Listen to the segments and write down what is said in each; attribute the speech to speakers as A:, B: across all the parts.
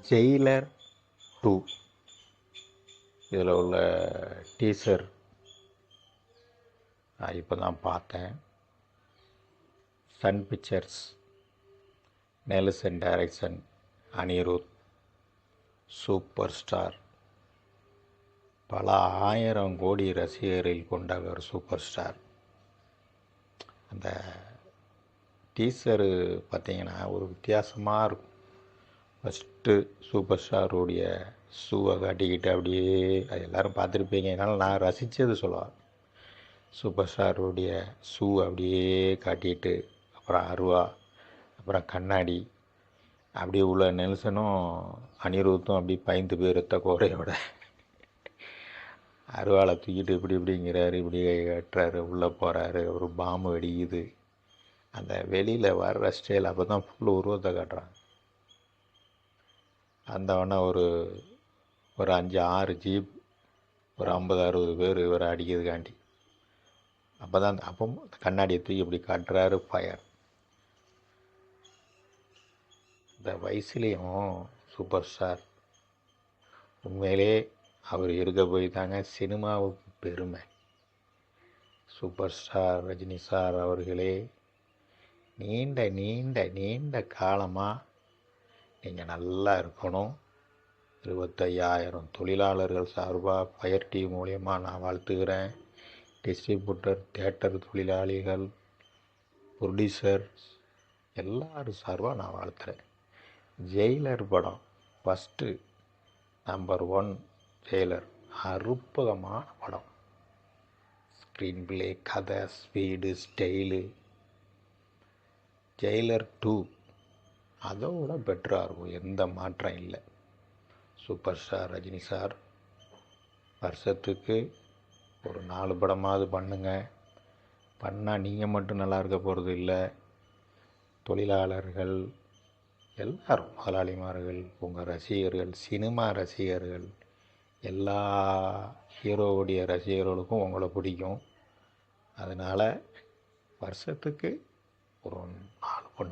A: Jailer 2 இதில் உள்ள teaser இப்போ தான் பார்த்தேன். Sun Pictures, Nelson direction, Anirudh super star, பல 1000 கோடி ரசிகர்கள் கொண்ட ஒரு சூப்பர் ஸ்டார். அந்த டீசரு பார்த்திங்கன்னா ஒரு வித்தியாசமாக இருக்கும். ஃபஸ்ட்டு சூப்பர் ஸ்டாருடைய ஷூவை காட்டிக்கிட்டு அப்படியே அது எல்லோரும் பார்த்துருப்பீங்க. என்னால் நான் ரசித்தது சொல்லுவேன். சூப்பர் ஸ்டாருடைய ஷூ அப்படியே காட்டிட்டு, அப்புறம் அருவா, அப்புறம் கண்ணாடி, அப்படியே உள்ள நெல்சனும் அனிருத்தும் அப்படி பயந்து போயிருத்த கோரையோட அருவாளை தூக்கிட்டு இப்படிங்கிறாரு, இப்படி கட்டுறாரு, உள்ளே போகிறாரு, ஒரு பாம்பு வெடிக்குது. அந்த வெளியில் வர்ற ஸ்டைல் அப்போ தான் ஃபுல்லு உருவத்தை காட்டுறாங்க. அந்தவொடனே ஒரு 5-6 ஜீப், ஒரு 50-60 பேர் இவரை அடிக்கிறதுக்காண்டி. அப்போ கண்ணாடியை தூக்கி இப்படி காட்டுறாரு. ஃபயர். இந்த வயசுலேயும் சூப்பர் ஸ்டார். உண்மையிலே அவர் இருக்க போய் தாங்க சினிமாவுக்கு பெருமை. சூப்பர் ஸ்டார் ரஜினி சார் அவர்களே, நீண்ட நீண்ட நீண்ட காலமாக நீங்கள் நல்லா இருக்கணும். 25,000 தொழிலாளர்கள் சார்பாக ஃபயர் டிவி மூலயமா நான் வாழ்த்துக்கிறேன். டிஸ்ட்ரிபியூட்டர், தியேட்டர் தொழிலாளிகள், ப்ரொடியூசர் எல்லாரும் சார்பாக நான் வாழ்த்துறேன். ஜெயிலர் படம் ஃபஸ்ட்டு நம்பர் 1 ஜெயிலர். அற்புதமான படம். ஸ்க்ரீன் பிளே, கதை, ஸ்பீடு, ஸ்டைலு. ஜெயிலர் 2 அதோட பெட்டராக இருக்கும், எந்த மாற்றம் இல்லை. சூப்பர் ஸ்டார் ரஜினி சார் வருஷத்துக்கு ஒரு 4 படமாவது பண்ணுங்க. பண்ணால் நீங்கள் மட்டும் நல்லா இருக்க போகிறது இல்லை, தொழிலாளர்கள் எல்லாரும், முதலாளிமார்கள், உங்கள் ரசிகர்கள், சினிமா ரசிகர்கள், எல்லா ஹீரோவுடைய ரசிகர்களுக்கும் உங்களை பிடிக்கும். அதனால் வருஷத்துக்கு ஒரு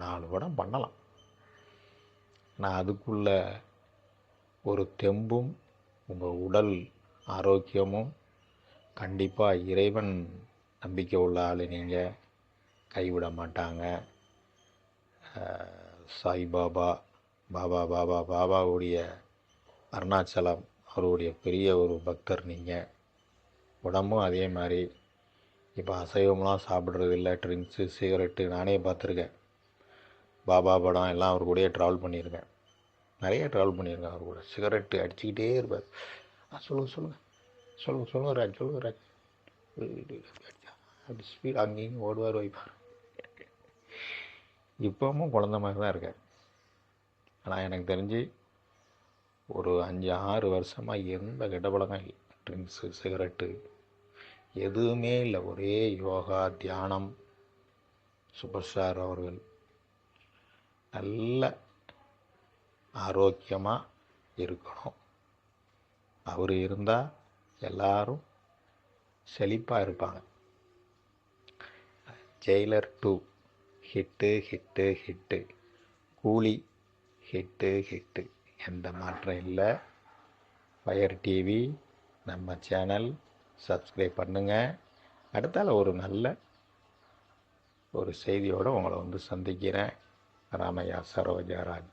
A: 4 படம் பண்ணலாம். நான் அதுக்குள்ள ஒரு தெம்பும் உங்கள் உடல் ஆரோக்கியமும் கண்டிப்பாக இறைவன் நம்பிக்கை உள்ள ஆள் நீங்கள், கைவிட மாட்டாங்க. சாய்பாபா, பாபாவுடைய அருணாச்சலம் அவருடைய பெரிய ஒரு பக்தர் நீங்கள். உடம்பும் அதே மாதிரி. இப்போ அசைவம்லாம் சாப்பிட்றதில்ல, ட்ரிங்க்ஸு, சிகரெட்டு. நானே பார்த்துருக்கேன். பாபா படம் எல்லாம் அவர் கூடயே ட்ராவல் பண்ணியிருக்கேன். நிறைய ட்ராவல் பண்ணியிருக்கேன் அவர் கூட. சிகரெட்டு அடிச்சுக்கிட்டே இருப்பார். சொல்லுங்கள் ராஜ் அப்படி ஸ்பீட் அங்கேயும் ஓடுவார், வைப்பார். இப்போவும் குழந்த மாதிரி தான் இருக்கார். ஆனால் எனக்கு தெரிஞ்சு ஒரு 5-6 வருஷமாக எந்த கெட்ட பழக்கம் இல்லை. ட்ரிங்க்ஸு, சிகரெட்டு எதுவுமே இல்லை. ஒரே யோகா, தியானம். சூப்பர் ஸ்டார் அவர்கள் நல்ல ஆரோக்கியமாக இருக்கணும். அவர் இருந்தால் எல்லாரும் செழிப்பாக இருப்பாங்க. Jailer 2 hit. கூலி ஹிட்டு. எந்த மாற்றம் இல்லை. ஃபயர் டிவி நம்ம சேனல் சப்ஸ்கிரைப் பண்ணுங்கள். அடுத்தால ஒரு நல்ல ஒரு செய்தியோடு உங்களை சந்திக்கிறேன். ராமையா சரோஜாராஜ்.